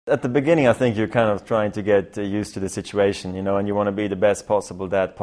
At the beginning, I think you're kind of trying to get used to the situation, and you want to be the best possible that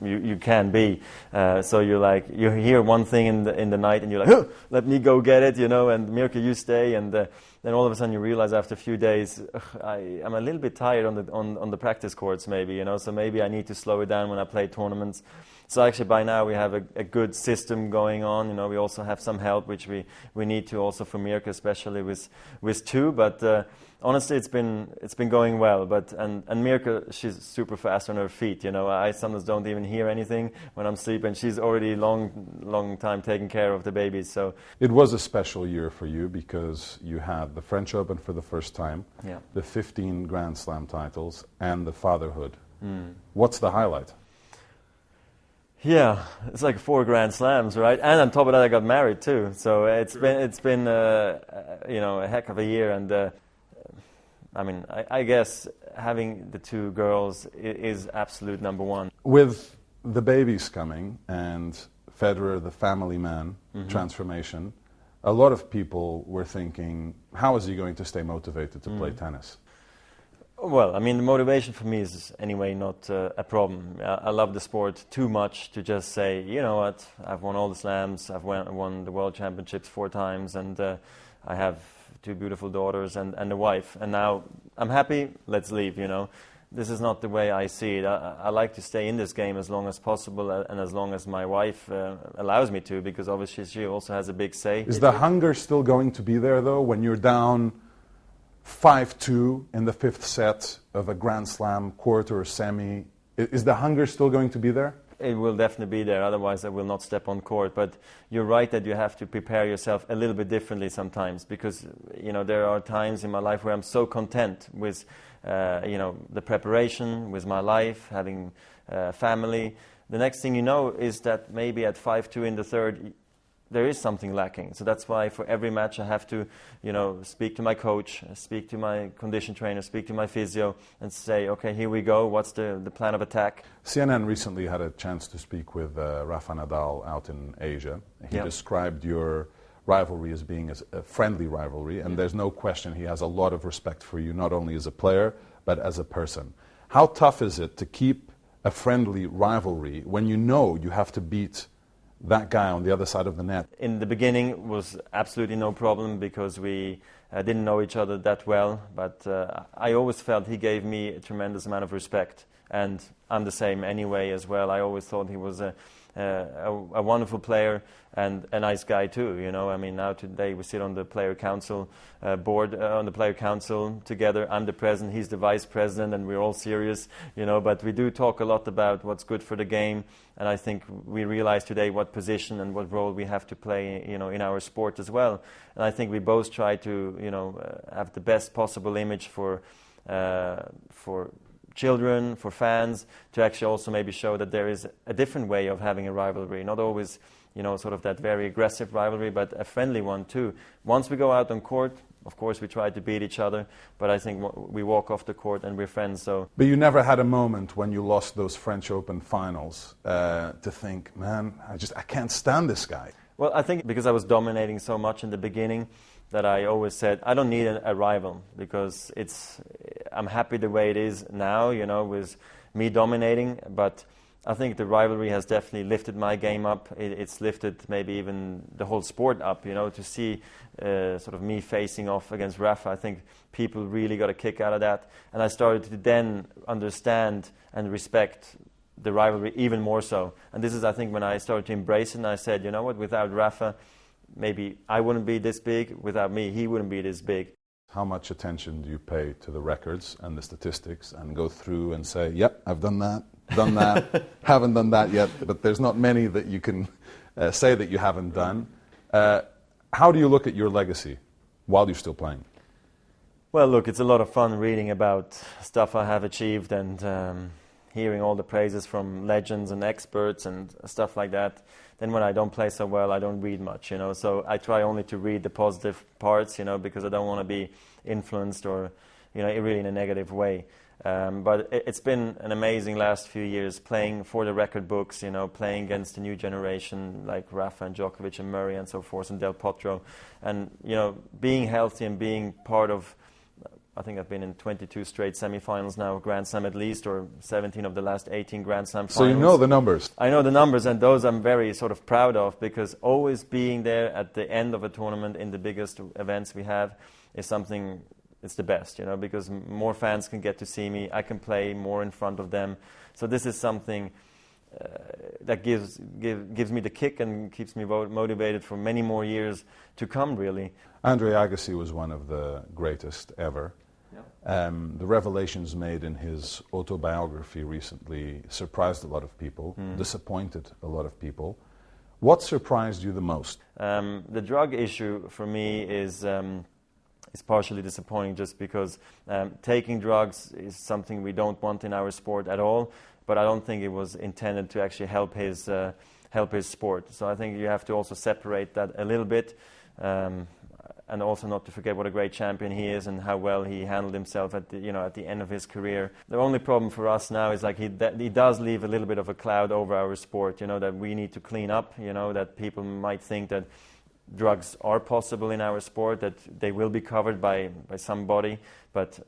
you can be. So you're like, you hear one thing in the night, and you're like, oh, let me go get it, and Mirka, you stay, and then all of a sudden you realize after a few days, I'm a little bit tired on the practice courts, maybe, so maybe I need to slow it down when I play tournaments. So actually by now we have a good system going on. We also have some help, which we need to also for Mirka, especially with two. But honestly, it's been going well. But and Mirka, she's super fast on her feet. I sometimes don't even hear anything when I'm sleeping. She's already long time taking care of the babies. So it was a special year for you because you had the French Open for the first time, the 15 Grand Slam titles, and the fatherhood. What's the highlight? Yeah, it's like 4 Grand Slams, right? And on top of that, I got married too. So it's been a heck of a year. And I guess having the 2 girls is absolute number one. With the babies coming and Federer, the family man transformation, a lot of people were thinking, how is he going to stay motivated to play tennis? Well, the motivation for me is anyway not a problem. I love the sport too much to just say, you know what, I've won all the slams, I've won the World Championships 4 times, and I have 2 beautiful daughters and a wife, and now I'm happy, let's leave, This is not the way I see it. I like to stay in this game as long as possible and as long as my wife allows me to, because obviously she also has a big say. Is the hunger still going to be there, though, when you're down 5-2 in the 5th set of a Grand Slam quarter or semi? Is the hunger still going to be there? It will definitely be there, otherwise I will not step on court. But you're right that you have to prepare yourself a little bit differently sometimes, because there are times in my life where I'm so content with the preparation, with my life, having family. The next thing you know is that maybe at 5-2 in the third, there is something lacking. So that's why for every match I have to, speak to my coach, speak to my condition trainer, speak to my physio, and say, okay, here we go. What's the plan of attack? CNN recently had a chance to speak with Rafa Nadal out in Asia. He described your rivalry as being a friendly rivalry, and there's no question he has a lot of respect for you, not only as a player, but as a person. How tough is it to keep a friendly rivalry when you know you have to beat that guy on the other side of the net? In the beginning it was absolutely no problem because we didn't know each other that well, but I always felt he gave me a tremendous amount of respect, and I'm the same anyway as well. I always thought he was a wonderful player and a nice guy too. Now today we sit on the player council board, on the player council together. I'm the president, he's the vice president, and we're all serious, but we do talk a lot about what's good for the game, and I think we realize today what position and what role we have to play, in our sport as well. And I think we both try to, have the best possible image for children, for fans, to actually also maybe show that there is a different way of having a rivalry, not always, sort of that very aggressive rivalry, but a friendly one too. Once we go out on court, of course we try to beat each other, but I think we walk off the court and we're friends. So. But you never had a moment when you lost those French Open finals to think, man, I can't stand this guy. Well, I think because I was dominating so much in the beginning, that I always said, I don't need a rival, because I'm happy the way it is now, with me dominating. But I think the rivalry has definitely lifted my game up. It's lifted maybe even the whole sport up, to see sort of me facing off against Rafa. I think people really got a kick out of that. And I started to then understand and respect the rivalry even more so. And this is, I think, when I started to embrace it, and I said, you know what, without Rafa, maybe I wouldn't be this big. Without me, he wouldn't be this big. How much attention do you pay to the records and the statistics and go through and say, yep, I've done that, haven't done that yet, but there's not many that you can say that you haven't done. How do you look at your legacy while you're still playing? Well, look, it's a lot of fun reading about stuff I have achieved and hearing all the praises from legends and experts and stuff like that. Then when I don't play so well, I don't read much, So I try only to read the positive parts, because I don't want to be influenced or, really in a negative way. But it's been an amazing last few years playing for the record books, playing against the new generation like Rafa and Djokovic and Murray and so forth and Del Potro. And, being healthy and being part of I think I've been in 22 straight semifinals now, Grand Slam at least, or 17 of the last 18 Grand Slam finals. So you know the numbers. I know the numbers, and those I'm very sort of proud of, because always being there at the end of a tournament in the biggest events we have is something, it's the best, you know, because more fans can get to see me, I can play more in front of them. So this is something that gives me the kick and keeps me motivated for many more years to come, really. Andre Agassi was one of the greatest ever. Yeah. The revelations made in his autobiography recently surprised a lot of people, disappointed a lot of people. What surprised you the most? The drug issue for me is partially disappointing, just because taking drugs is something we don't want in our sport at all, but I don't think it was intended to actually help his sport. So I think you have to also separate that a little bit, and also not to forget what a great champion he is and how well he handled himself at the end of his career. The only problem for us now is like he does leave a little bit of a cloud over our sport, you know, that we need to clean up, you know, that people might think that drugs are possible in our sport, that they will be covered by somebody, but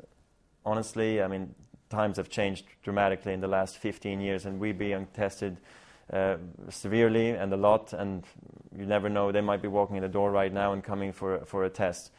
honestly, I mean, times have changed dramatically in the last 15 years, and we're being tested severely and a lot, and you never know, they might be walking in the door right now and coming for a test.